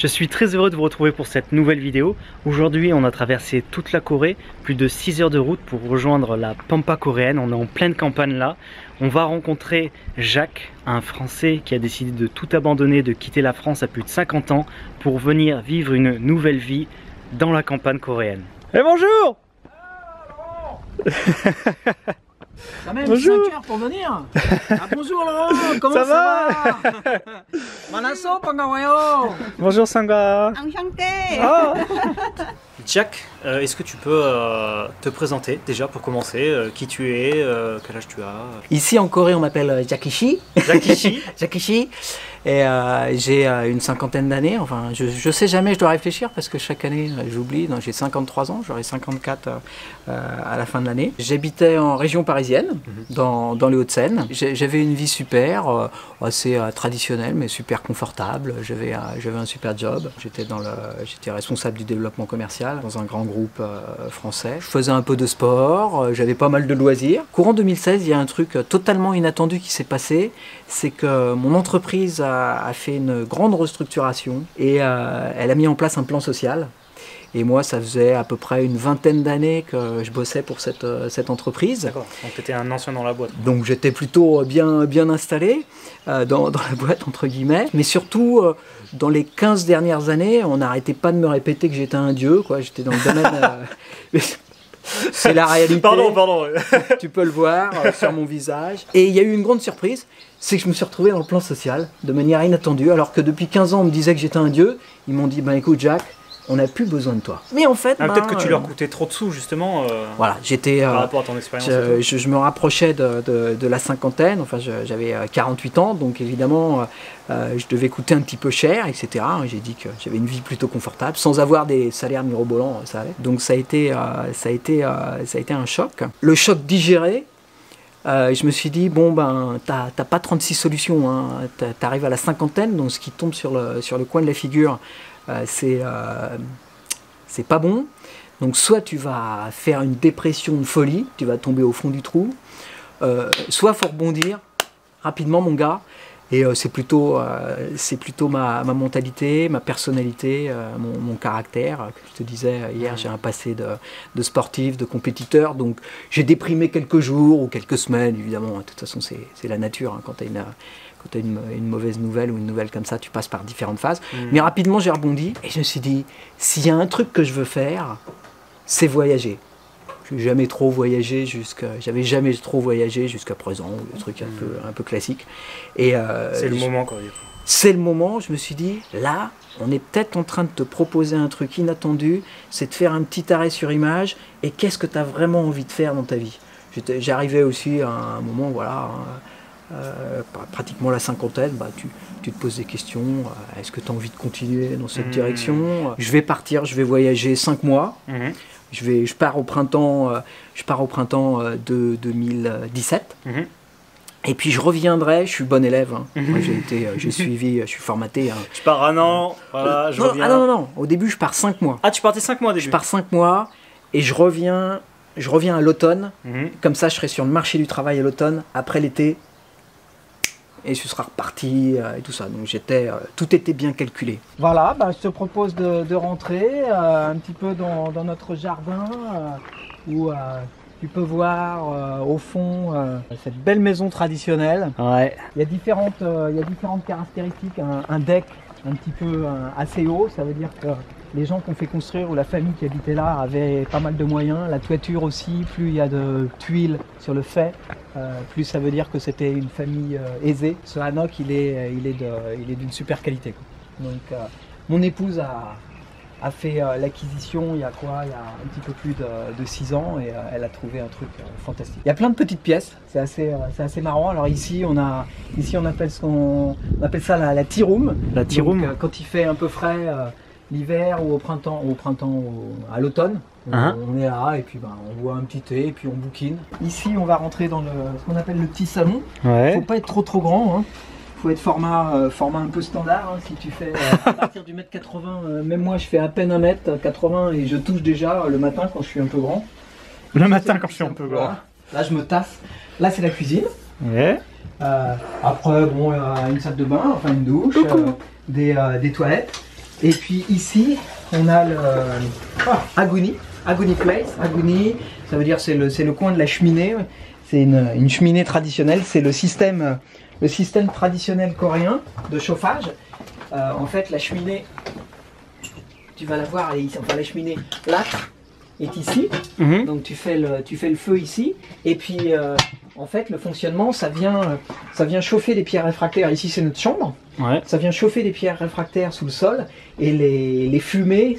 Je suis très heureux de vous retrouver pour cette nouvelle vidéo. Aujourd'hui, on a traversé toute la Corée, plus de 6 heures de route pour rejoindre la Pampa coréenne. On est en pleine campagne là. On va rencontrer Jacques, un Français qui a décidé de tout abandonner, de quitter la France à plus de 50 ans pour venir vivre une nouvelle vie dans la campagne coréenne. Et bonjour! Ça même bonjour. 5 heures pour venir. Ah, bonjour Laurent, comment ça va? Manaso, pangawayo. Bonjour Sangha. Enchanté. Oh. Jack, est-ce que tu peux te présenter déjà pour commencer? Qui tu es, quel âge tu as? Ici en Corée on m'appelle Jakishi. Jakishi. Jakishi. Et j'ai une cinquantaine d'années, enfin je sais jamais, je dois réfléchir parce que chaque année j'oublie, j'ai 53 ans, j'aurai 54 à la fin de l'année. J'habitais en région parisienne, dans les Hauts-de-Seine. J'avais une vie super, assez traditionnelle mais super confortable. J'avais un super job, j'étais responsable du développement commercial dans un grand groupe français. Je faisais un peu de sport, j'avais pas mal de loisirs. Courant 2016, il y a un truc totalement inattendu qui s'est passé, c'est que mon entreprise a fait une grande restructuration et elle a mis en place un plan social. Et moi, ça faisait à peu près une vingtaine d'années que je bossais pour cette entreprise. D'accord, donc tu étais un ancien dans la boîte. Donc j'étais plutôt bien installé dans la boîte, entre guillemets. Mais surtout, dans les 15 dernières années, on n'arrêtait pas de me répéter que j'étais un dieu, quoi. J'étais dans le domaine... C'est la réalité. Pardon. Tu peux le voir sur mon visage. Et il y a eu une grande surprise, c'est que je me suis retrouvé dans le plan social de manière inattendue. Alors que depuis 15 ans, on me disait que j'étais un dieu. Ils m'ont dit, écoute Jack, on n'a plus besoin de toi. Mais en fait... peut-être que tu leur coûtais trop de sous, justement. Voilà, j'étais... par rapport à ton expérience. Je me rapprochais de la cinquantaine, enfin j'avais 48 ans, donc évidemment je devais coûter un petit peu cher, etc. J'ai dit que j'avais une vie plutôt confortable, sans avoir des salaires mirobolants, ça allait. Donc ça a été un choc. Le choc digéré, je me suis dit, t'as pas 36 solutions, hein. T'arrives à la cinquantaine, donc ce qui tombe sur le coin de la figure, c'est pas bon. Donc soit tu vas faire une dépression de folie, tu vas tomber au fond du trou, soit faut rebondir rapidement mon gars, et c'est plutôt ma mentalité, ma personnalité, mon caractère. Je te disais hier, j'ai un passé de sportif, de compétiteur, donc j'ai déprimé quelques jours ou quelques semaines, évidemment. De toute façon c'est la nature, hein. Quand tu as une mauvaise nouvelle ou une nouvelle comme ça, tu passes par différentes phases. Mais rapidement, j'ai rebondi et je me suis dit, s'il y a un truc que je veux faire, c'est voyager. J'avais jamais trop voyagé jusqu'à présent, le truc un peu classique. Et c'est le moment, quoi. C'est le moment, je me suis dit, là, on est peut-être en train de te proposer un truc inattendu, c'est de faire un petit arrêt sur image, et qu'est-ce que tu as vraiment envie de faire dans ta vie? J'arrivais aussi à un moment, voilà... pratiquement la cinquantaine, tu te poses des questions, est-ce que tu as envie de continuer dans cette direction? Je vais partir, je vais voyager 5 mois, je pars au printemps de 2017, et puis je reviendrai, je suis bon élève, hein. Moi, j'ai suivi, je suis formaté. Hein. Je pars un an, voilà, je reviens. Non, au début je pars 5 mois. Ah, tu partais 5 mois au début? Je pars 5 mois, et je reviens à l'automne, comme ça je serai sur le marché du travail à l'automne, après l'été, et je serai reparti et tout ça. Donc tout était bien calculé. Voilà, je te propose de rentrer un petit peu dans notre jardin, où tu peux voir au fond cette belle maison traditionnelle. Ouais. Il y a différentes caractéristiques, un deck un petit peu assez haut, ça veut dire que les gens qui ont fait construire ou la famille qui habitait là avait pas mal de moyens. La toiture aussi, plus il y a de tuiles sur le fait, plus ça veut dire que c'était une famille aisée. Ce hanok, il est d'une super qualité, quoi. Donc mon épouse a fait l'acquisition il y a un petit peu plus de 6 ans, et elle a trouvé un truc fantastique. Il y a plein de petites pièces, c'est assez marrant. Alors ici on appelle ça la tea room. La tea room. Donc, quand il fait un peu frais l'hiver ou à l'automne, on est là et puis on boit un petit thé et puis on bouquine. Ici on va rentrer dans ce qu'on appelle le petit salon. Ouais. Faut pas être trop grand, hein. Faut être format un peu standard, hein. Si tu fais à partir du mètre 80, même moi je fais à peine 1m80 et je touche déjà le matin quand je suis un peu grand. Le matin quand je suis un peu grand. Là je me tasse. Là c'est la cuisine. Ouais. Après une salle de bain, enfin une douche, des toilettes. Et puis ici, on a le Aguni Place. Aguni, ça veut dire c'est le coin de la cheminée. C'est une cheminée traditionnelle. C'est le système traditionnel coréen de chauffage. En fait, la cheminée, tu vas la voir, elle est ici. Enfin, la cheminée plate est ici. Donc tu fais le feu ici. Et puis en fait, le fonctionnement, ça vient chauffer les pierres réfractaires. Ici, c'est notre chambre. Ouais. Ça vient chauffer les pierres réfractaires sous le sol et les fumées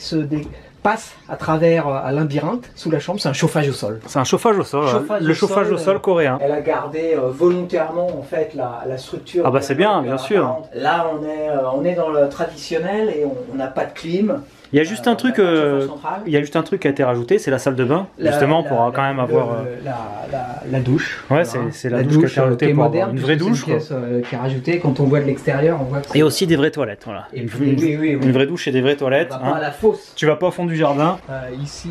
passent à travers un labyrinthe sous la chambre. C'est un chauffage au sol. C'est un chauffage au sol, le chauffage au sol coréen. Elle a gardé volontairement en fait la structure. Ah bah c'est bien sûr. Là, on est dans le traditionnel et on n'a pas de clim. Il y a juste un truc, qui a été rajouté, c'est la salle de bain, justement pour quand même avoir la douche. Ouais, c'est la douche qui a été rajoutée pour avoir une vraie douche. Une pièce qui est rajoutée. Quand on voit de l'extérieur, on voit que et aussi des vraies toilettes, voilà. Et oui. Une vraie douche et des vraies toilettes. On va pas à la fosse. Tu vas pas au fond du jardin. Ici,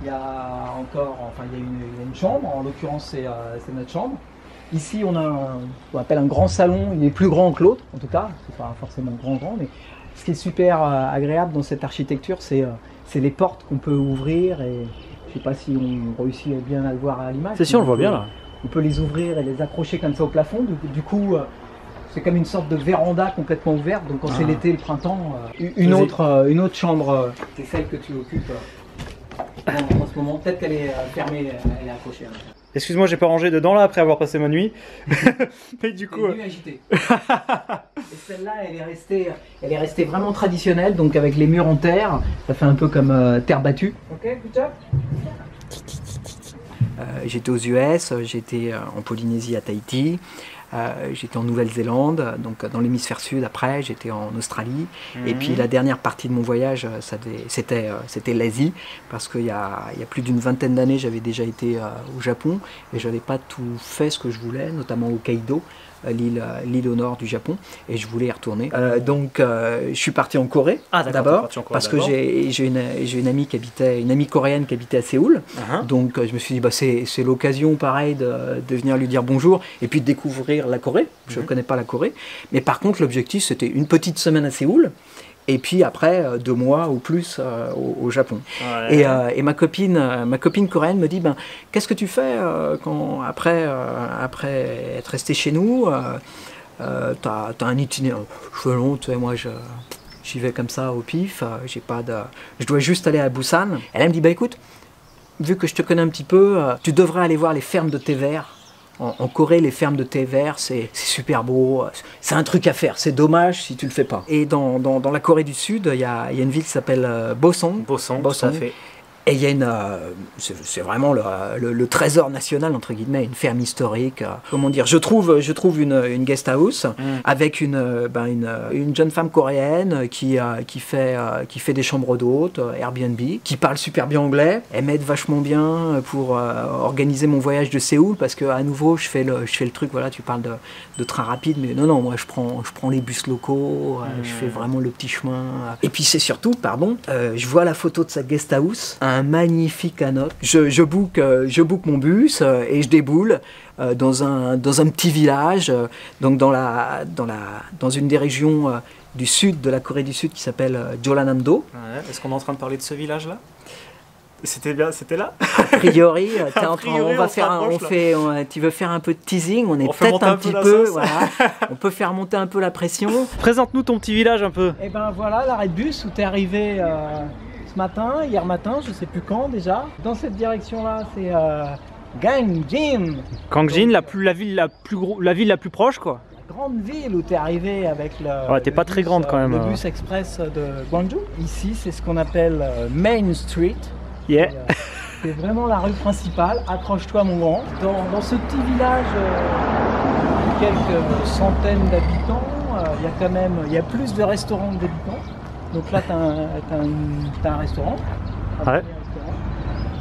il y a encore, enfin il y a une chambre. En l'occurrence, c'est notre chambre. Ici, on a on appelle un grand salon. Il est plus grand que l'autre, en tout cas. C'est pas forcément grand, mais ce qui est super agréable dans cette architecture, c'est les portes qu'on peut ouvrir. Et je sais pas si on réussit bien à le voir à l'image. C'est sûr, on le voit bien là. On peut les ouvrir et les accrocher comme ça au plafond. Du coup, c'est comme une sorte de véranda complètement ouverte. Donc quand c'est l'été, le printemps, une autre chambre, c'est celle que tu occupes en ce moment. Peut-être qu'elle est fermée, elle est accrochée. Excuse-moi, j'ai pas rangé dedans là après avoir passé ma nuit. Mais du coup. Nuit agitée. Et celle-là, elle est restée vraiment traditionnelle, donc avec les murs en terre. Ça fait un peu comme terre battue. Ok, good job. J'étais aux US, j'étais en Polynésie à Tahiti. J'étais en Nouvelle-Zélande, donc dans l'hémisphère sud. Après, j'étais en Australie. Et puis la dernière partie de mon voyage, c'était l'Asie, parce qu'il y a plus d'une vingtaine d'années, j'avais déjà été au Japon et je n'avais pas tout fait ce que je voulais, notamment au Hokkaido, l'île au nord du Japon, et je voulais y retourner. Donc je suis parti en Corée d'abord, parce que j'ai une amie coréenne qui habitait à Séoul. Donc je me suis dit c'est l'occasion pareil de venir lui dire bonjour et puis de découvrir la Corée. Je ne connais pas la Corée, mais par contre l'objectif c'était une petite semaine à Séoul. Et puis après 2 mois ou plus au Japon. Ouais. Et ma copine coréenne me dit qu'est-ce que tu fais quand après être resté chez nous, t'as un itinéraire cheveux longs, tu sais, moi j'y vais comme ça au pif, je dois juste aller à Busan. Elle me dit écoute, vu que je te connais un petit peu, tu devrais aller voir les fermes de thé vert. En Corée, les fermes de thé vert, c'est super beau, c'est un truc à faire, c'est dommage si tu le fais pas. Et dans la Corée du Sud, il y a une ville qui s'appelle Bosong. Bosong, tout à fait. Et il y a c'est vraiment le trésor national, entre guillemets, une ferme historique. Comment dire, je trouve une guest house avec une jeune femme coréenne qui fait des chambres d'hôtes, Airbnb, qui parle super bien anglais. Elle m'aide vachement bien pour organiser mon voyage de Séoul, parce que à nouveau je fais le truc, voilà, tu parles de train rapide, mais non, moi je prends les bus locaux, je fais vraiment le petit chemin. Et puis c'est surtout, je vois la photo de sa guest house, un magnifique hanok. Je book mon bus et je déboule dans un petit village, donc dans une des régions du sud de la Corée du Sud qui s'appelle Jeollanam-do. Ouais, est-ce qu'on est en train de parler de ce village-là ? C'était là. A priori, tu veux faire un peu de teasing, on est peut-être un petit peu, voilà, on peut faire monter un peu la pression. Présente-nous ton petit village un peu. Et ben voilà, l'arrêt de bus où tu es arrivé ce matin, hier matin, je sais plus quand déjà. Dans cette direction-là, c'est Gangjin. Gangjin, la ville la plus proche, quoi. Grande ville où tu es arrivé avec t'es pas très grande quand même. Le bus express de Gwangju. Ici, c'est ce qu'on appelle Main Street. Yeah. C'est vraiment la rue principale, accroche-toi mon grand. Dans ce petit village de quelques centaines d'habitants, il y a plus de restaurants que d'habitants. Donc là, tu as un restaurant. Ouais.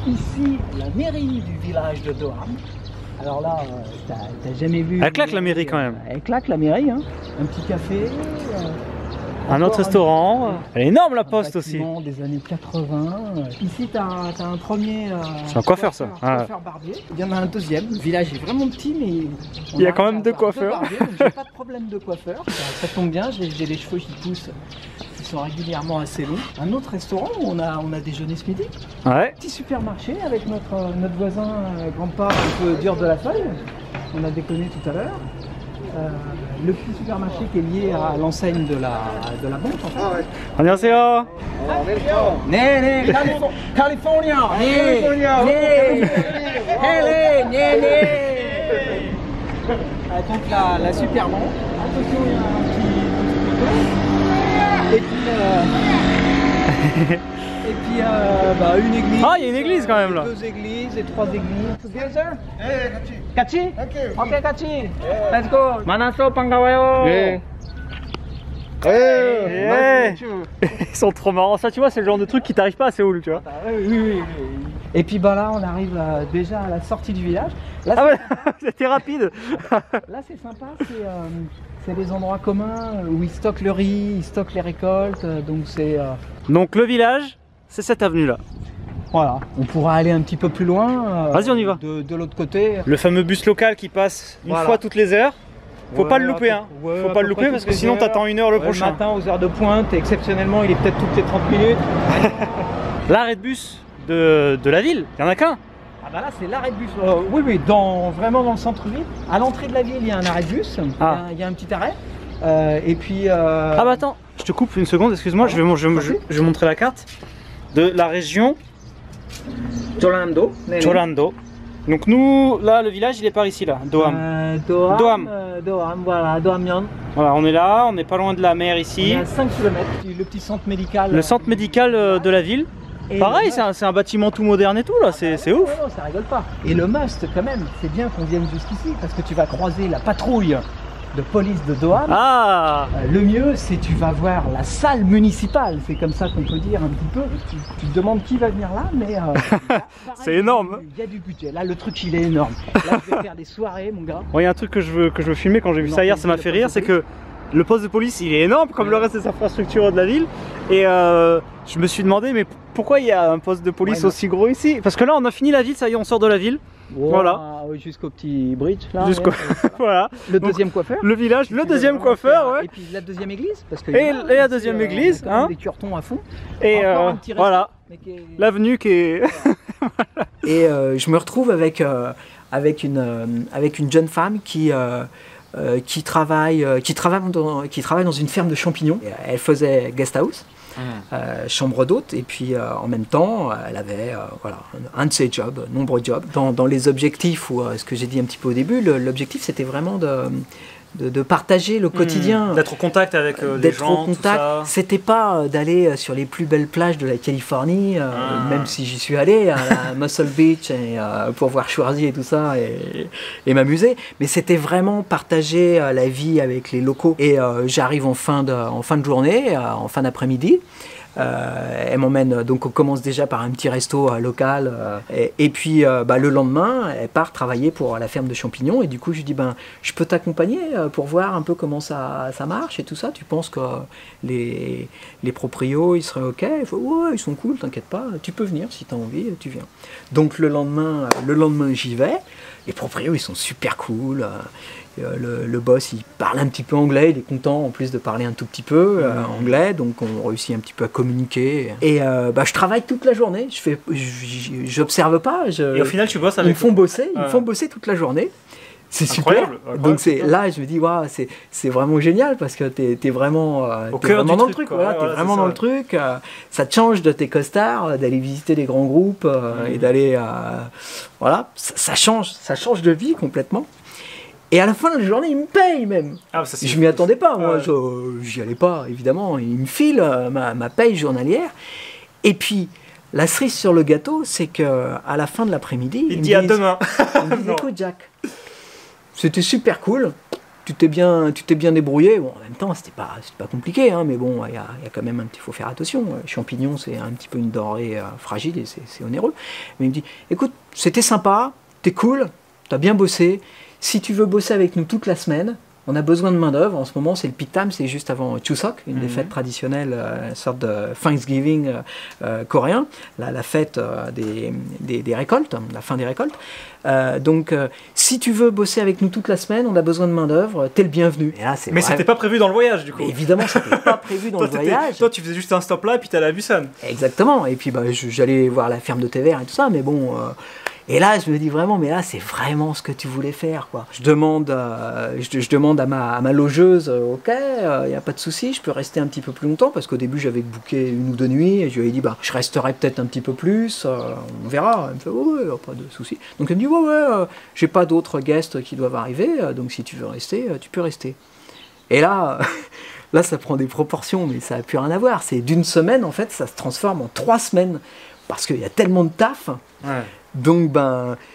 Ici, la mairie du village de Doham. Alors là, t'as jamais vu... Elle claque la mairie quand même. Elle claque la mairie, hein. Un petit café... un autre restaurant, elle est énorme la poste aussi. Des années 80. Ici, tu as un premier. C'est un coiffeur ça. Coiffeur barbier. Il y en a un deuxième. Le village est vraiment petit, mais. Il y a quand même 2 coiffeurs. J'ai pas de problème de coiffeur. Ça tombe bien, j'ai les cheveux qui poussent sont régulièrement assez longs. Un autre restaurant où on a déjeuné ce midi. Ouais. Petit supermarché avec notre voisin grand-père un peu dur de la feuille. On a déconné tout à l'heure. Le petit supermarché qui est lié à l'enseigne de la banque en fait. 안녕하세요. 네, California. Donc la super banque. Attention, il y a un petit et puis bah, une église. Ah, il y a une église quand même là. 2 églises et 3 églises. Together? 같이? Okay, 같이. Let's go. 만나서 반가워요. Yeah. Ils sont trop marrants. Ça, tu vois, c'est le genre de truc qui t'arrive pas à Séoul, tu vois. Oui. Et puis bah là, on arrive déjà à la sortie du village. Là, Ah ouais, c'était rapide. là c'est sympa, c'est des endroits communs où ils stockent le riz, ils stockent les récoltes, donc c'est... Donc le village, c'est cette avenue là. Voilà, on pourra aller un petit peu plus loin. Vas-y, on y va. De l'autre côté. Le fameux bus local qui passe une Voilà. fois toutes les heures. Faut pas le louper, hein. Ouais, Faut à pas peu le louper près parce toutes que les sinon heures. t'attends 1 heure le Le prochain. matin aux heures de pointe, et exceptionnellement il est peut-être toutes les 30 minutes. L'arrêt de bus de la ville, il y en a qu'un. Ah bah là c'est l'arrêt de bus. Oui, vraiment dans le centre-ville. À l'entrée de la ville il y a un arrêt de bus, il y a un petit arrêt. Et puis... Ah bah attends, je te coupe une seconde, excuse-moi, je vais montrer la carte de la région Jolando. Jolando. Donc nous, là, le village, il est par ici, là, Doham. Doham, voilà, Dohamion. Voilà, on est là, on n'est pas loin de la mer On ici. est à 5 km, le petit centre médical. Le centre médical de la ville. Et pareil, c'est un bâtiment tout moderne et tout, là, c'est ouf. Non, ça rigole pas. Et le must, quand même, c'est bien qu'on vienne jusqu'ici, parce que tu vas croiser la patrouille de police de Doham. Ah, Le mieux, c'est tu vas voir la salle municipale, c'est comme ça qu'on peut dire un petit peu. Tu te demandes qui va venir là, mais c'est énorme. Il y a du budget. Là, le truc, il est énorme. Là, je vais faire des soirées, mon gars. bon, il y a un truc que je veux filmer quand j'ai vu Non, ça hier, ça m'a le fait poste rire, de c'est que le poste de police, il est énorme, comme le reste des infrastructures de la ville. Et je me suis demandé, mais pourquoi il y a un poste de police Ouais, aussi gros ici? Parce que là, on a fini la ville, ça y est, on sort de la ville. Voilà. Jusqu'au petit bridge, là. Jusqu'au voilà. Le Donc, deuxième coiffeur. Le village, le deuxième Vraiment coiffeur, faire- ouais. Et puis la deuxième église. Parce que Et la deuxième église, on a quand même hein. des curtons à fond. Et Encore un petit resto, voilà, mais qui est- l'avenue qui est... Et je me retrouve avec une jeune femme qui travaille dans une ferme de champignons. Et elle faisait guest house, chambre d'hôte, et puis en même temps, elle avait voilà, un de ses jobs, nombreux jobs. Dans les objectifs, ou ce que j'ai dit un petit peu au début, l'objectif c'était vraiment de partager le quotidien. D'être au contact avec des D'être gens, au contact, tout ça. c'était pas d'aller sur les plus belles plages de la Californie, même si j'y suis allé, à Muscle Beach, et, pour voir Schwarzy et tout ça, et m'amuser, mais c'était vraiment partager la vie avec les locaux. Et j'arrive en fin de journée, en fin d'après-midi. Elle m'emmène, donc on commence déjà par un petit resto local, et puis le lendemain elle part travailler pour la ferme de champignons, et du coup je lui dis je peux t'accompagner pour voir un peu comment ça marche et tout ça, tu penses que les proprios ils seraient ok? Il faut, ouais, ils sont cool, t'inquiète pas, tu peux venir si t'as envie, tu viens. Donc le lendemain j'y vais, les proprios ils sont super cool. Le boss il parle un petit peu anglais, il est content en plus de parler un tout petit peu anglais, donc on réussit un petit peu à communiquer. Et je travaille toute la journée, j'observe pas. Et au final, tu bosses ils avec... me font bosser toute la journée. C'est super. Donc là, je me dis, waouh, c'est vraiment génial parce que t'es vraiment, dans le truc. Voilà, t'es vraiment dans le truc. Ça te change de tes costards, d'aller visiter des grands groupes et d'aller, voilà, ça change de vie complètement. Et à la fin de la journée, il me paye même. Ah, ça, je m'y attendais pas, moi, j'y allais pas, évidemment. Il me file ma paye journalière. Et puis, la cerise sur le gâteau, c'est qu'à la fin de l'après-midi, il me dit à demain. Il me dit, écoute, Jack, c'était super cool. Tu t'es bien débrouillé. Bon, en même temps, c'était pas compliqué, hein, mais bon, il y a quand même faut faire attention. Champignons, c'est un petit peu une denrée fragile et c'est onéreux. Mais il me dit, écoute, c'était sympa, t'es cool, t'as bien bossé. Si tu veux bosser avec nous toute la semaine, on a besoin de main d'œuvre. En ce moment, c'est le peak time, c'est juste avant Chuseok, une des fêtes traditionnelles, une sorte de Thanksgiving coréen, la fête des récoltes, la fin des récoltes. Donc, si tu veux bosser avec nous toute la semaine, on a besoin de main d'œuvre, t'es le bienvenu. Et là, mais c'était pas prévu dans le voyage du coup. Mais évidemment, c'était pas prévu dans le voyage. Toi, tu faisais juste un stop là et puis t'allais à Busan. Exactement. Et puis, j'allais voir la ferme de thé vert et tout ça, mais bon. Et là, je me dis vraiment, mais là, c'est vraiment ce que tu voulais faire, quoi. Je demande à ma logeuse, ok, il n'y a pas de souci, je peux rester un petit peu plus longtemps, parce qu'au début, j'avais booké 1 ou 2 nuits, et je lui ai dit, je resterai peut-être un petit peu plus, on verra. Elle me fait, ouais, pas de souci. Donc elle me dit, ouais, j'ai pas d'autres guests qui doivent arriver, donc si tu veux rester, tu peux rester. Et là, là, ça prend des proportions, mais ça n'a plus rien à voir. C'est d'une semaine, en fait, ça se transforme en 3 semaines, parce qu'il y a tellement de taf. Ouais. Donc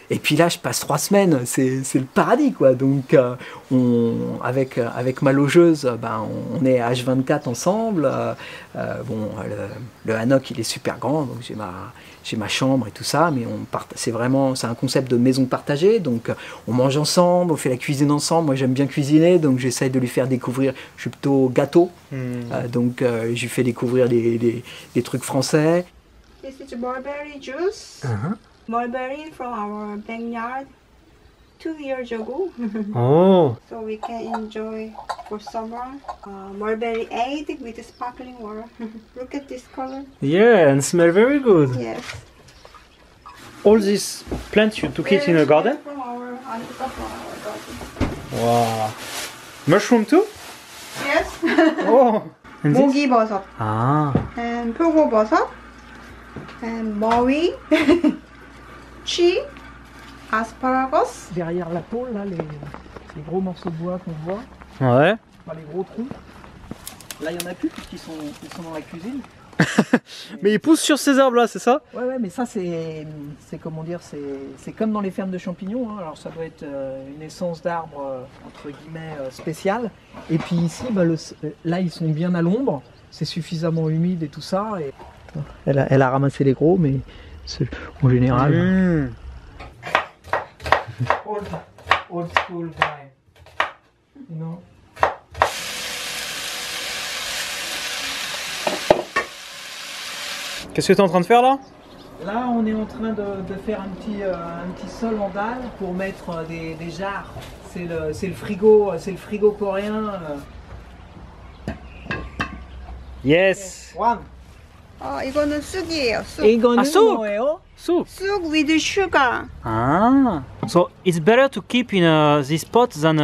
et puis là je passe 3 semaines, c'est le paradis quoi. Donc avec ma logeuse, on est H24 ensemble. Le hanok il est super grand, donc j'ai ma chambre et tout ça, mais c'est un concept de maison partagée. Donc on mange ensemble, on fait la cuisine ensemble. Moi j'aime bien cuisiner, donc j'essaye de lui faire découvrir. Je suis plutôt gâteau, donc je lui fais découvrir des trucs français. This is mulberry juice. Mulberry from our backyard 2 years ago. Oh, So we can enjoy for summer. Mulberry egg with sparkling water. Look at this color. yeah, and smell very good. Yes. All these plants you took it in a garden? From our garden. Wow. Mushroom too? Yes. Oh. And this? 모기버섯 Ah. and 표고버섯 and 머위, chi, asparagus. Derrière la tôle, là, les gros morceaux de bois qu'on voit, Ouais. les gros trous. Là, il n'y en a plus puisqu'ils sont dans la cuisine. Mais ils poussent sur ces arbres là, c'est ça? Ouais, mais ça, c'est comment dire, c'est comme dans les fermes de champignons. Hein. Alors, ça doit être une essence d'arbre, entre guillemets, spéciale. Et puis ici, là, ils sont bien à l'ombre. C'est suffisamment humide et tout ça. Et elle a ramassé les gros, mais en général. Old school guy. You know? Qu'est-ce que tu es en train de faire là? Là, on est en train de faire un petit sol en dalle pour mettre des jarres. C'est le frigo coréen. Yes. One. 이거는 쑥이에요. 쑥. 이거는 쑥! 뭐예요? Soup. 쑥 with sugar. Ah. So it's better to keep in this pot than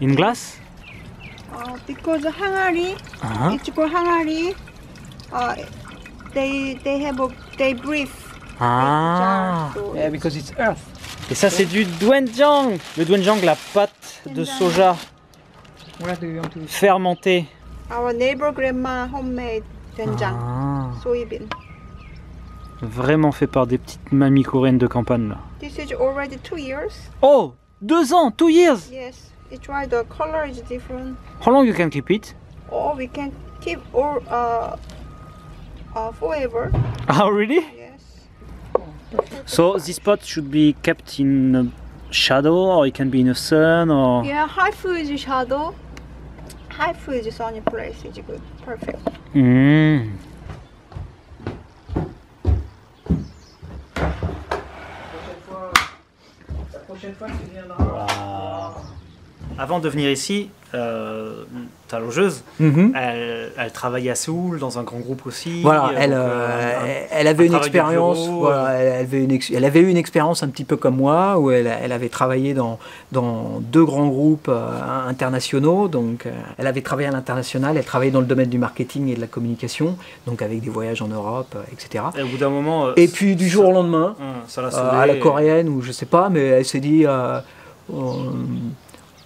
in glass? Because 항아리, it's called 항아리. They breathe. Ah. So Yeah, because it's earth. Et ça c'est du doenjang. Le doenjang, la pâte de soja Where do you want to... fermentée. Our neighbor grandma homemade 된장, Ah. soybean. Vraiment fait par des petites mamies coréennes de campagne là. This is already 2 years. Oh, 2 ans, 2 years. Yes, it's right. The color is different. How long you can keep it? Or we can keep or forever. Oh really? Yes. So this pot should be kept in shadow or it can be in the sun or... Yeah, high Fuji shadow. High Fuji sunny place is good. Perfect. Mm. La prochaine fois, tu viendras. Avant de venir ici, ta logeuse, elle travaillait à Séoul dans un grand groupe aussi. Voilà, elle avait une travail de expérience. bureau, Voilà, elle avait eu une expérience un petit peu comme moi, où elle avait travaillé dans 2 grands groupes internationaux. Donc, elle avait travaillé à l'international. Elle travaillait dans le domaine du marketing et de la communication, donc avec des voyages en Europe, etc. Et au bout d'un moment... Et puis du jour au lendemain, ça l'a saoulé, à la coréenne ou je sais pas, mais elle s'est dit.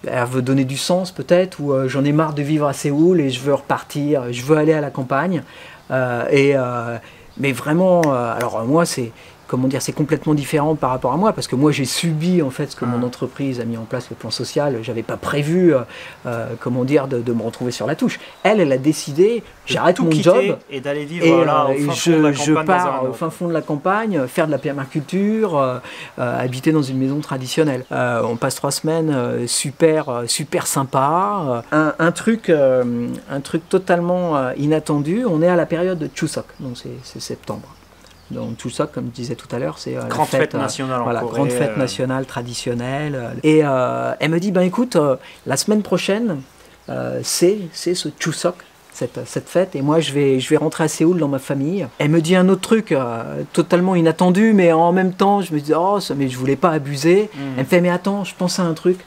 Elle veut donner du sens peut-être, ou j'en ai marre de vivre à Séoul et je veux repartir, je veux aller à la campagne. Mais vraiment, alors moi c'est comment dire, c'est complètement différent par rapport à moi, parce que moi j'ai subi en fait ce que mon entreprise a mis en place, le plan social. J'avais pas prévu, comment dire, de me retrouver sur la touche. Elle a décidé, j'arrête mon job et d'aller vivre là, au fin fond de la je campagne, pars au fin fond de la campagne, faire de la permaculture, habiter dans une maison traditionnelle. On passe 3 semaines super sympa. Un truc totalement inattendu. On est à la période de Chuseok, donc c'est septembre. Donc Chuseok, comme je disais tout à l'heure, c'est la fête nationale en Corée, grande fête nationale traditionnelle. Et elle me dit, ben écoute, la semaine prochaine, c'est ce Chuseok, cette fête, et moi je vais rentrer à Séoul dans ma famille. Elle me dit un autre truc totalement inattendu, mais en même temps je me dis, oh, mais je voulais pas abuser. Elle me fait, mais attends, je pense à un truc.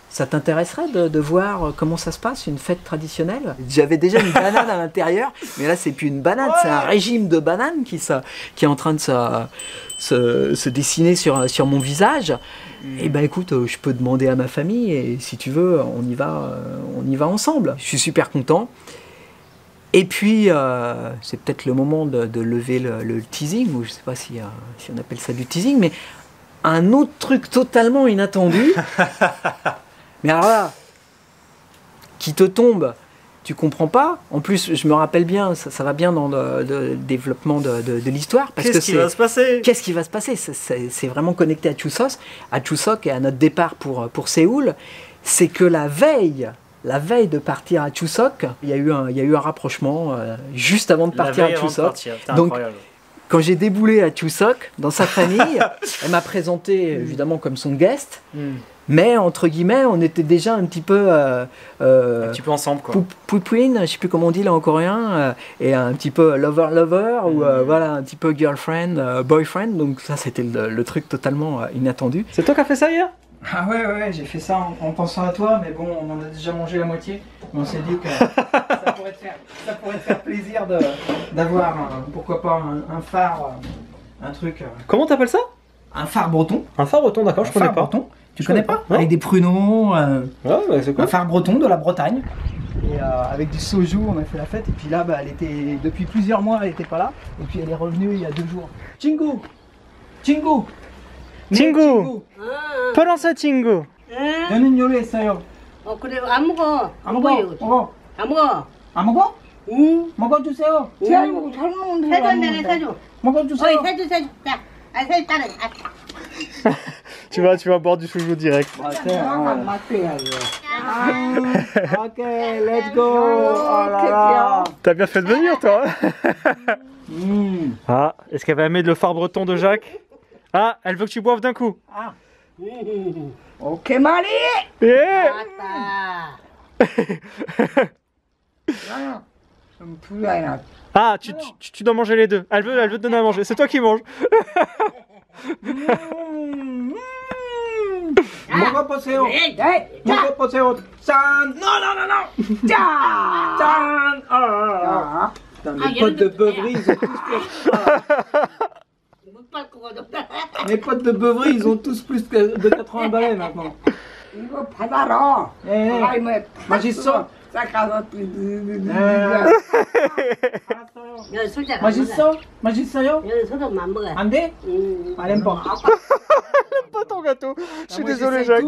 Ça t'intéresserait de voir comment ça se passe, une fête traditionnelle? J'avais déjà une banane à l'intérieur, mais là c'est plus une banane, c'est un régime de banane qui est en train de se dessiner sur mon visage. Et ben écoute, je peux demander à ma famille, et si tu veux, on y va ensemble. Je suis super content. Et puis, c'est peut-être le moment de lever le teasing, ou je sais pas si on appelle ça du teasing, mais un autre truc totalement inattendu. Mais alors là, qui te tombe, tu comprends pas. En plus, je me rappelle bien, ça va bien dans le développement de l'histoire. Qu'est-ce qui va se passer? Qu'est-ce qui va se passer? C'est vraiment connecté à Chuseok et à notre départ pour Séoul. C'est que la veille de partir à Chuseok, il y a eu un rapprochement juste avant de partir à Chuseok. Donc, quand j'ai déboulé à Chuseok, dans sa famille, elle m'a présenté évidemment comme son guest. Mais entre guillemets, on était déjà un petit peu ensemble, quoi. Poupouine, je sais plus comment on dit là en coréen, et un petit peu lover ou voilà, un petit peu girlfriend, boyfriend. Donc ça, c'était le truc totalement inattendu. C'est toi qui as fait ça hier? Ah ouais, j'ai fait ça en pensant à toi, mais bon, on en a déjà mangé la moitié. On s'est dit que ça pourrait te faire plaisir d'avoir, pourquoi pas, un phare, un truc. Comment t'appelles ça? Un phare breton. Un phare breton, d'accord, je connais pas. Breton. Tu connais pas? Non. Avec des pruneaux, c'est cool. un phare breton de la Bretagne. Et avec du soju, on a fait la fête. Et puis là, elle était, depuis plusieurs mois, elle n'était pas là. Et puis elle est revenue il y a 2 jours. Chingu! Chingu! 친구! 파란색 친구! 너는 요리했어요? 그래 안 먹어. 안 먹어? 먹어? 안 먹어. 안 먹어? 응. 먹어주세요. 잘 먹는데. 세줘 내내 세줘. 먹어주세요. 어이 세줘. 자, 세줘 따라. Tu vas boire du chouchou direct. Ok, let's go. Oh là là. T'as bien fait de venir, toi. Ah, est-ce qu'elle va aimer le phare breton de Jacques? Ah, elle veut que tu boives d'un coup. Ok, Marie. Yeah. Ah, tu dois manger les deux. Elle veut te donner à manger. C'est toi qui manges. 먹어보세요. 먹어보세요. 짠. Non. 짠. Mes potes de Beuvry, ils ont tous plus. Mes potes de Beuvry, ils ont tous plus de 80 balais maintenant. 이거 받아라. 맛있어? 싸가서 여기 술자가 맛있어? 맛있어요? 여기 소금 안 먹어. 안 돼? 안 햄버. Pas ton gâteau. Je suis désolé, Jacques.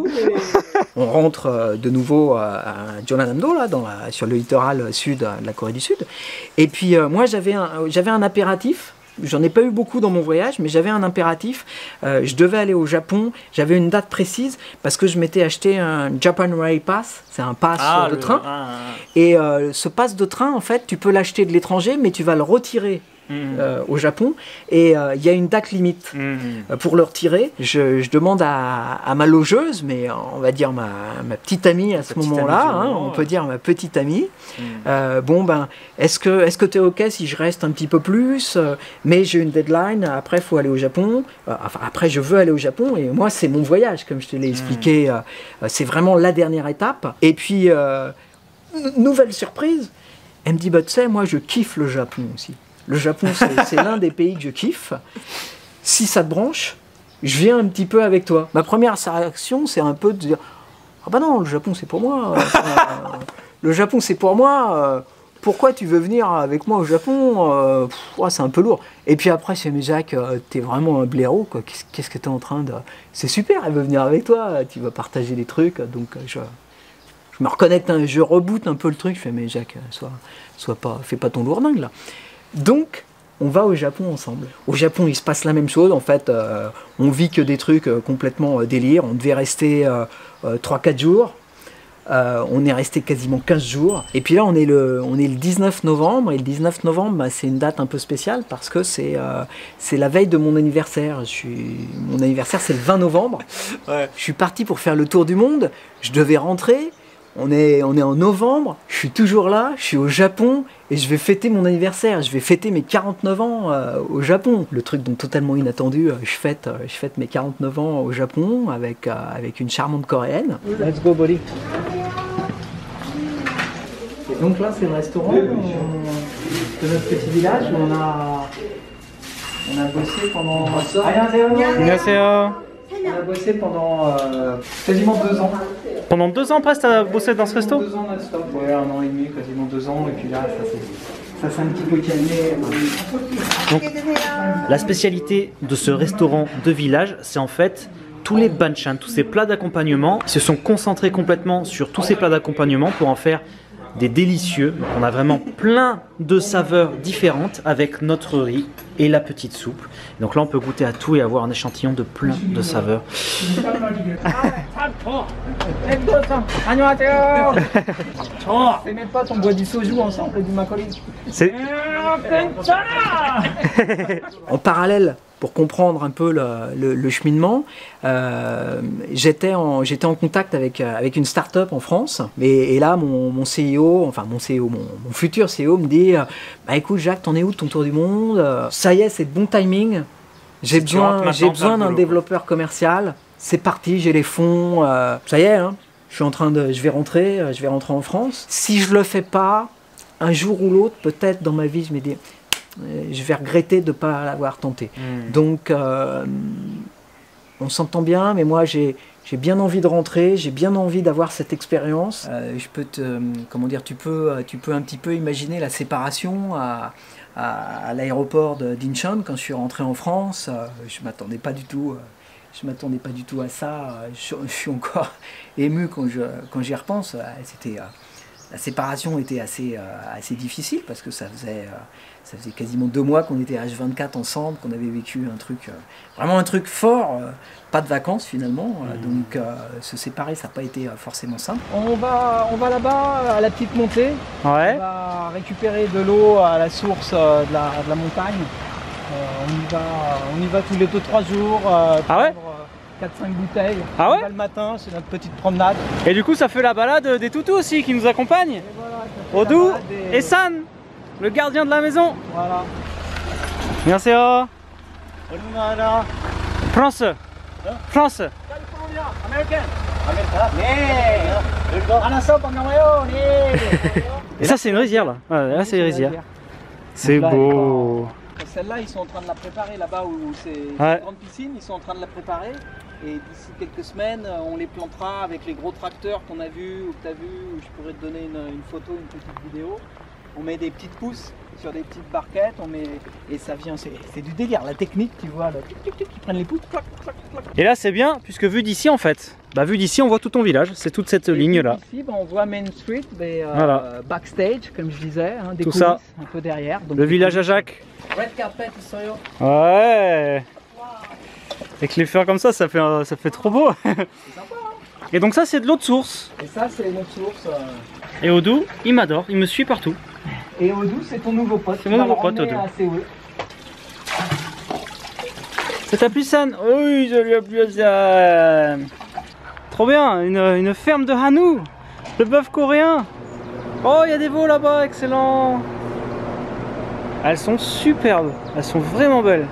On rentre de nouveau à Jeonnam-do, là, sur le littoral sud de la Corée du Sud. Et puis moi, j'avais un impératif. J'en ai pas eu beaucoup dans mon voyage, mais j'avais un impératif. Je devais aller au Japon. J'avais une date précise parce que je m'étais acheté un Japan Rail Pass. C'est un pass de train. Et ce pass de train, en fait, tu peux l'acheter de l'étranger, mais tu vas le retirer au Japon. Et il y a une date limite pour le retirer. Je demande à ma logeuse, mais on va dire ma petite amie à ce moment-là, on peut dire ma petite amie. Bon, ben, est-ce que tu es OK si je reste un petit peu plus, mais j'ai une deadline, après il faut aller au Japon, après je veux aller au Japon, et moi c'est mon voyage, comme je te l'ai expliqué, c'est vraiment la dernière étape. Et puis, nouvelle surprise, elle me dit, bah, tu sais, moi je kiffe le Japon aussi. Le Japon, c'est l'un des pays que je kiffe. Si ça te branche, je viens un petit peu avec toi. Ma première réaction, c'est un peu de dire, ah bah non, le Japon c'est pour moi. Le Japon c'est pour moi. pourquoi tu veux venir avec moi au Japon? C'est un peu lourd. Et puis après, je fais, mais Jacques, t'es vraiment un blaireau, quoi. Qu'est-ce que t'es en train de... C'est super, elle veut venir avec toi, tu vas partager des trucs. Donc je me reconnecte, je reboote un peu le truc. Je fais, mais Jacques, fais pas ton lourdingue là. Donc, on va au Japon ensemble. Au Japon, il se passe la même chose. En fait, on vit que des trucs complètement délire. On devait rester 3-4 jours. On est resté quasiment 15 jours. Et puis là, on est le 19 novembre. Et le 19 novembre, c'est une date un peu spéciale parce que c'est la veille de mon anniversaire. Mon anniversaire, c'est le 20 novembre. Ouais. Je suis parti pour faire le tour du monde. Je devais rentrer. On est en novembre, je suis toujours là, je suis au Japon et je vais fêter mon anniversaire, je vais fêter mes 49 ans au Japon. Le truc donc totalement inattendu, je fête mes 49 ans au Japon avec une charmante coréenne. Let's go, buddy. Et donc là, c'est le restaurant de notre petit village où on a bossé pendant... On a bossé pendant quasiment 2 ans. Pendant 2 ans presque, t'as bossé dans ce resto? 2 ans non-stop, ouais, 1 an et demi, quasiment 2 ans, et puis là, ça s'est un petit peu calmé. Donc, la spécialité de ce restaurant de village, c'est en fait tous les banchan, tous ces plats d'accompagnement. Ils se sont concentrés complètement sur tous ces plats d'accompagnement pour en faire des délicieux. Donc on a vraiment plein de saveurs différentes avec notre riz et la petite soupe. Donc là on peut goûter à tout et avoir un échantillon de plein de saveurs. C'est même pas, on boit du soju ensemble et du makgeolli. En parallèle, pour comprendre un peu le cheminement, j'étais en contact avec une start-up en France. Et là, mon futur CEO me dit bah écoute Jacques, t'en es où de ton tour du monde? Ça y est, c'est de bon timing. J'ai besoin d'un développeur commercial. C'est parti, j'ai les fonds. Ça y est, hein, je vais rentrer en France. Si je le fais pas, un jour ou l'autre, peut-être dans ma vie, je me dis je vais regretter de ne pas l'avoir tenté. Donc, on s'entend bien, mais moi, j'ai bien envie de rentrer, j'ai bien envie d'avoir cette expérience. Tu peux un petit peu imaginer la séparation à l'aéroport d'Incheon quand je suis rentré en France. Je m'attendais pas du tout à ça. Je suis encore ému quand j'y repense. La séparation était assez difficile parce que ça faisait quasiment 2 mois qu'on était H24 ensemble, qu'on avait vécu vraiment un truc fort, pas de vacances finalement. Donc se séparer, ça n'a pas été forcément simple. On va là-bas à la petite montée. Ouais. On va récupérer de l'eau à la source de la montagne. On y va tous les 2-3 jours. Ah ouais? 4-5 bouteilles. Ah ouais? On va le matin, c'est notre petite promenade. Et du coup, ça fait la balade des toutous aussi qui nous accompagnent. Et voilà, Odou et San, le gardien de la maison. Voilà. Merci. France. France. Américain. Et ça, c'est une rizière là. Ouais, là, c'est une rizière. C'est beau. Celle-là, ils sont en train de la préparer là-bas où c'est une grande piscine. Ils sont en train de la préparer. Et d'ici quelques semaines, on les plantera avec les gros tracteurs qu'on a vus ou que tu as vus, où je pourrais te donner une photo, une petite vidéo. On met des petites pousses sur des petites barquettes, et ça vient, c'est du délire. La technique, tu vois, qui prennent les pousses. Et là, c'est bien, puisque vu d'ici, en fait, vu d'ici, on voit tout ton village. C'est toute cette ligne-là. Ici, on voit Main Street, mais backstage, comme je disais, des tout coulisses ça. Un peu derrière. Donc le village à Jacques. Red carpet, soyo. Ouais. Avec les fleurs comme ça fait trop beau. C'est sympa, hein. Et donc ça, c'est de l'eau de source. Et ça, c'est notre source. Et Odou, il m'adore, il me suit partout. Et Odou, c'est ton nouveau pote. C'est mon nouveau pote, Odou. C'est ta San. Oui, je lui ai plu San. Trop bien, une ferme de Hanou, le bœuf coréen. Oh, il y a des veaux là-bas, excellent. Elles sont superbes, elles sont vraiment belles.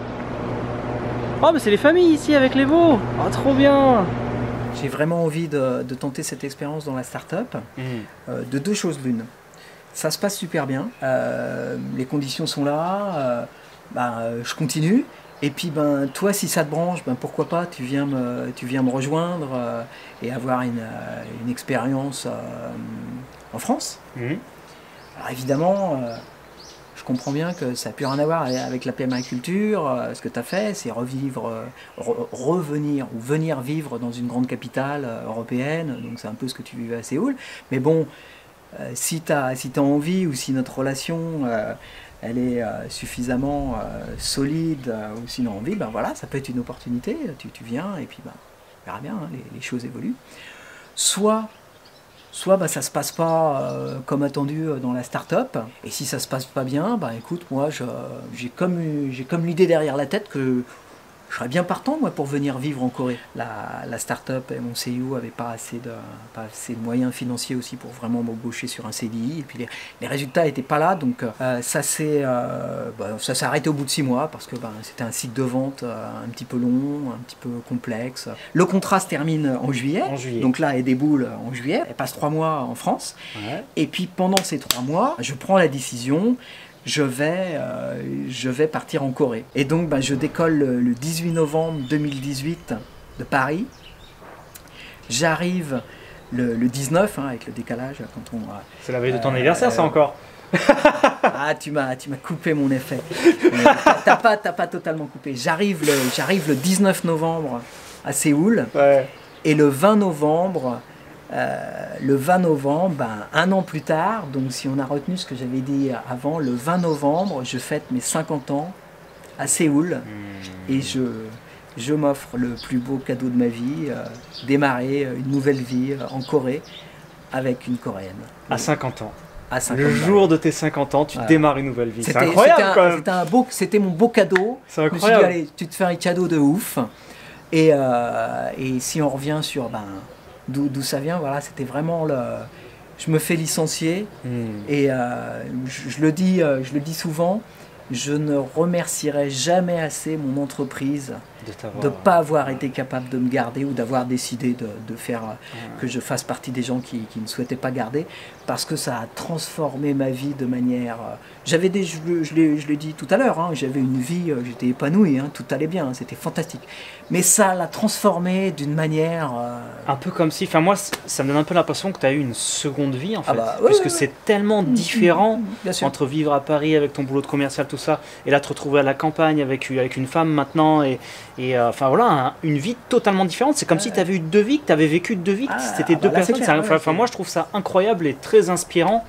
Oh, mais c'est les familles ici avec les veaux. Oh, trop bien. J'ai vraiment envie de tenter cette expérience dans la start-up. De 2 choses l'une. Ça se passe super bien, les conditions sont là, je continue. Et puis toi, si ça te branche, pourquoi pas, tu viens me rejoindre et avoir une expérience en France. Alors évidemment, je comprends bien que ça n'a plus rien à voir avec la permaculture. Ce que tu as fait, c'est revenir ou venir vivre dans une grande capitale européenne. Donc c'est un peu ce que tu vivais à Séoul. Mais bon, si tu as envie ou si notre relation elle est suffisamment solide ou sinon envie, ben voilà, ça peut être une opportunité. Tu viens et puis ben, on verra bien, hein, les choses évoluent. Soit bah, ça se passe pas comme attendu dans la start-up, et si ça se passe pas bien, bah écoute, moi j'ai comme l'idée derrière la tête que je serais bien partant moi, pour venir vivre en Corée. La start-up et mon CEO n'avaient pas assez de moyens financiers aussi pour vraiment m'embaucher sur un CDI, et puis les résultats n'étaient pas là, donc ça s'est arrêté au bout de 6 mois, parce que c'était un cycle de vente un petit peu long, un petit peu complexe. Le contrat se termine en juillet. Donc là elle déboule en juillet, elle passe 3 mois en France, ouais. Et puis pendant ces 3 mois, je prends la décision, je vais partir en Corée. Et donc je décolle le 18 novembre 2018 de Paris. J'arrive le 19, hein, avec le décalage. C'est la veille de ton anniversaire, ça encore. Ah, tu m'as coupé mon effet. T'as pas totalement coupé. J'arrive le 19 novembre à Séoul. Ouais. Et le 20 novembre... un an plus tard, donc si on a retenu ce que j'avais dit avant, le 20 novembre, je fête mes 50 ans à Séoul, et je m'offre le plus beau cadeau de ma vie, démarrer une nouvelle vie en Corée avec une Coréenne. À 50 ans. À 50 le jour de tes 50 ans, tu démarres une nouvelle vie. C'est incroyable quand même. C'était mon beau cadeau. C'est incroyable. Je me suis dit, allez, tu te fais un cadeau de ouf. Et si on revient sur... D'où ça vient, voilà, c'était vraiment je me fais licencier, et je le dis souvent, je ne remercierai jamais assez mon entreprise de ne pas avoir été capable de me garder, ou d'avoir décidé de faire que je fasse partie des gens qui ne souhaitaient pas garder, parce que ça a transformé ma vie de manière... je l'ai dit tout à l'heure, hein, j'avais une vie, j'étais épanoui, hein, tout allait bien, hein, c'était fantastique. Mais ça l'a transformé d'une manière... Un peu comme si... Enfin moi, ça me donne un peu l'impression que tu as eu une seconde vie en fait. Puisque c'est tellement différent entre vivre à Paris avec ton boulot de commercial, tout ça, et là te retrouver à la campagne avec une femme maintenant, et enfin voilà, une vie totalement différente. C'est comme si tu avais eu 2 vies, que tu avais vécu 2 vies, que c'était 2 personnes. Enfin moi je trouve ça incroyable et très inspirant.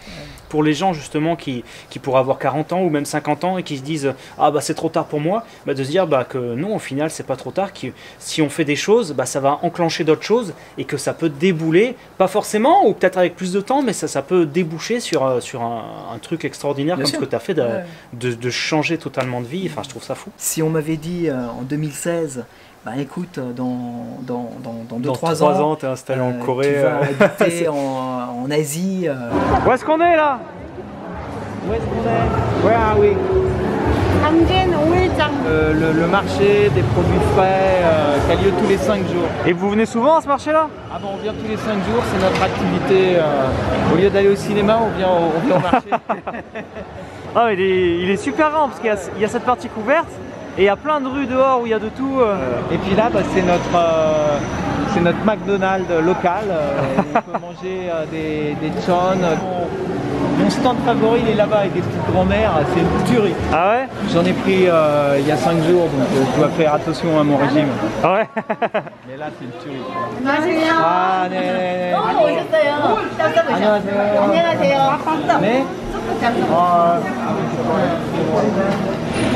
Pour les gens justement qui pourraient avoir 40 ans ou même 50 ans et qui se disent ah bah c'est trop tard pour moi, de se dire que non, au final c'est pas trop tard, que si on fait des choses, ça va enclencher d'autres choses, et que ça peut débouler, pas forcément ou peut-être avec plus de temps, mais ça peut déboucher sur un truc extraordinaire. Bien comme sûr. Ce que tu as fait de changer totalement de vie. Enfin je trouve ça fou. Si on m'avait dit en 2016, écoute, dans 2-3 ans, tu es installé en Corée. Tu vas habiter en Asie. Où est-ce qu'on est là? Où est-ce qu'on est? Where are we? Le marché des produits frais qui a lieu tous les 5 jours. Et vous venez souvent à ce marché-là? Ah bon, on vient tous les 5 jours, c'est notre activité. Au lieu d'aller au cinéma, on vient au marché. Ah, il est super grand parce qu'il y a cette partie couverte. Et il y a plein de rues dehors où il y a de tout. Et puis là, c'est notre McDonald's local. On peut manger des chon. Mon stand favori, il est là-bas avec des petites grand-mères. C'est une tuerie. Ah ouais? J'en ai pris il y a 5 jours, donc je dois faire attention à mon régime. Ah ouais? Mais là, c'est une tuerie. Ah, 네. 안녕하세요.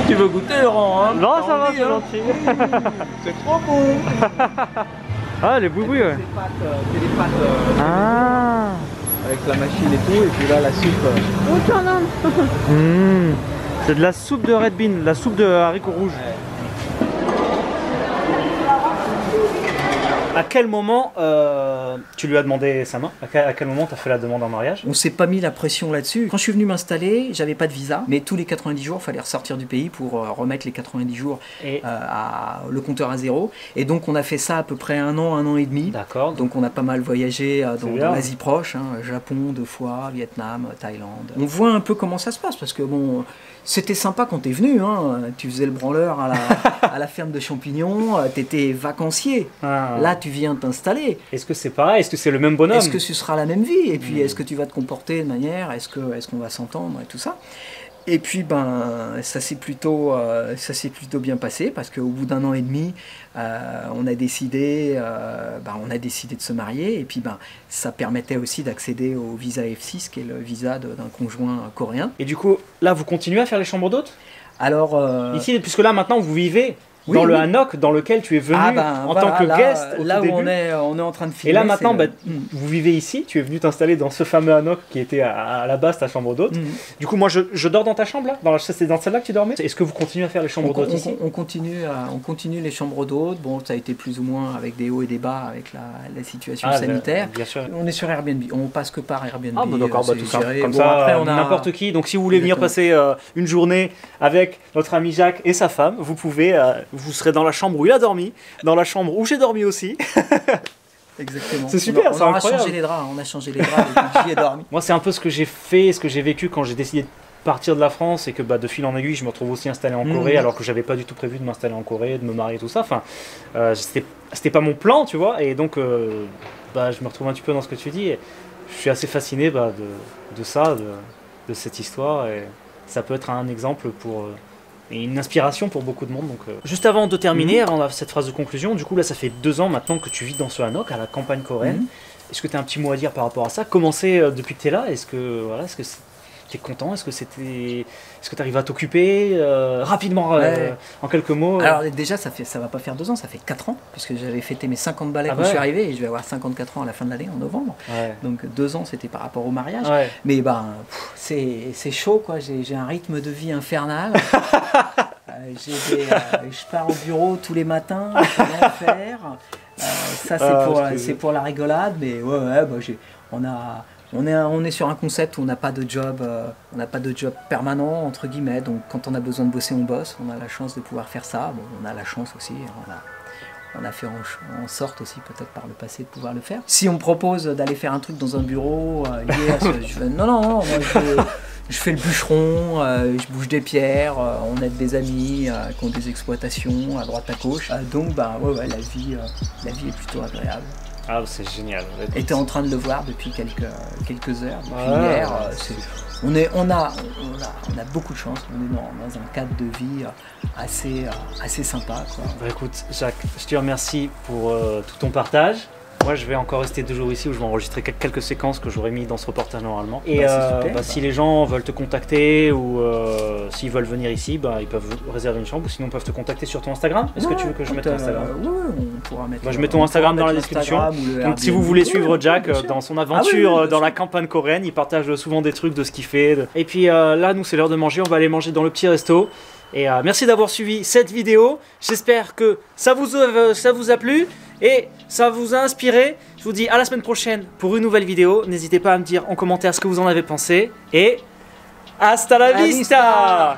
Tu veux goûter, Laurent, hein? Non, ça va, c'est gentil. C'est trop bon. Ah, les boubouilles, ouais. C'est des pâtes avec la machine et tout, et puis là, la soupe. C'est de la soupe de red bean, la soupe de haricots rouges. Ouais. À quel moment tu lui as demandé sa main? À quel moment tu as fait la demande en mariage? On s'est pas mis la pression là-dessus. Quand je suis venu m'installer, j'avais pas de visa, mais tous les 90 jours, il fallait ressortir du pays pour remettre les 90 jours le compteur à 0. Et donc on a fait ça à peu près 1 an et demi. D'accord. Donc on a pas mal voyagé dans l'Asie proche, hein, Japon 2 fois, Vietnam, Thaïlande. On voit un peu comment ça se passe, parce que bon... C'était sympa quand t'es venu, hein. Tu faisais le branleur à la ferme de champignons, t'étais vacancier. Là tu viens t'installer. Est-ce que c'est pareil? Est-ce que c'est le même bonhomme? Est-ce que ce sera la même vie? Et puis, est-ce que tu vas te comporter de manière? Est-ce qu'on va s'entendre et tout ça? Et puis, ça s'est plutôt bien passé parce qu'au bout d'1 an et demi, on a décidé de se marier. Et puis, ça permettait aussi d'accéder au visa F6, qui est le visa d'un conjoint coréen. Et du coup, là, vous continuez à faire les chambres d'hôtes? Alors, ici, puisque là, maintenant, vous vivez dans le hanok dans lequel tu es venu en tant que guest au là tout où début. on est en train de filmer. Et là maintenant, vous vivez ici, tu es venu t'installer dans ce fameux hanok qui était à la base ta chambre d'hôte. Du coup, moi je dors dans ta chambre là, c'est dans celle-là que tu dormais. Est-ce que vous continuez à faire les chambres d'hôtes ici? On continue les chambres d'hôtes. Bon, ça a été plus ou moins avec des hauts et des bas avec la situation sanitaire. Bien sûr. On est sur Airbnb, on passe que par Airbnb. Ah bah d'accord, tout ça. Comme bon, ça, après, on a n'importe qui. Donc si vous voulez venir passer une journée avec notre ami Jacques et sa femme, vous pouvez, vous serez dans la chambre où il a dormi, dans la chambre où j'ai dormi aussi. Exactement. C'est super, c'est incroyable. On a changé les draps depuis que j'y ai dormi. Moi, c'est un peu ce que j'ai fait, ce que j'ai vécu quand j'ai décidé de partir de la France et que de fil en aiguille, je me retrouve aussi installé en Corée alors que j'avais pas du tout prévu de m'installer en Corée, de me marier, tout ça. Enfin, c'était pas mon plan, tu vois. Et donc, je me retrouve un petit peu dans ce que tu dis. Et je suis assez fasciné de ça, de cette histoire. Et ça peut être un exemple et une inspiration pour beaucoup de monde. Donc, juste avant de terminer, avant cette phrase de conclusion, du coup là ça fait 2 ans maintenant que tu vis dans ce hanok à la campagne coréenne. Est-ce que tu as un petit mot à dire par rapport à ça? Comment c'est depuis que tu es là? Est-ce que tu es content? Est-ce que tu arrives à t'occuper rapidement en quelques mots? Alors déjà ça va pas faire 2 ans, ça fait 4 ans puisque j'avais fêté mes 50 balais quand je suis arrivé et je vais avoir 54 ans à la fin de l'année en novembre. Donc 2 ans c'était par rapport au mariage. Mais c'est chaud quoi, j'ai un rythme de vie infernal. Je pars au bureau tous les matins, je peux rien faire. Ça c'est pour la rigolade, mais on est sur un concept où on n'a pas de job, permanent entre guillemets. Donc quand on a besoin de bosser, on bosse. On a la chance de pouvoir faire ça. Bon, on a la chance aussi. On a fait en sorte aussi peut-être par le passé de pouvoir le faire. Si on me propose d'aller faire un truc dans un bureau lié à ce, je fais non, moi je fais le bûcheron, je bouge des pierres, on aide des amis qui ont des exploitations à droite à gauche. Donc la vie est plutôt agréable. Ah, c'est génial. Et tu es en train de le voir depuis quelques heures, depuis hier. On a beaucoup de chance, on est dans un cadre de vie assez sympa, quoi. Écoute, Jacques, je te remercie pour tout ton partage. Moi, je vais encore rester 2 jours ici où je vais enregistrer quelques séquences que j'aurais mis dans ce reportage normalement. Et si les gens veulent te contacter ou s'ils veulent venir ici, ils peuvent réserver une chambre ou sinon ils peuvent te contacter sur ton Instagram. Est-ce que tu veux que je mette ton Instagram? On pourra mettre. Je mets ton Instagram dans la description. Donc si vous voulez suivre Jack dans son aventure dans la campagne coréenne, il partage souvent des trucs de ce qu'il fait. Et puis là, nous, c'est l'heure de manger. On va aller manger dans le petit resto. Et merci d'avoir suivi cette vidéo. J'espère que ça vous a plu et ça vous a inspiré. Je vous dis à la semaine prochaine pour une nouvelle vidéo. N'hésitez pas à me dire en commentaire ce que vous en avez pensé. Et hasta la vista!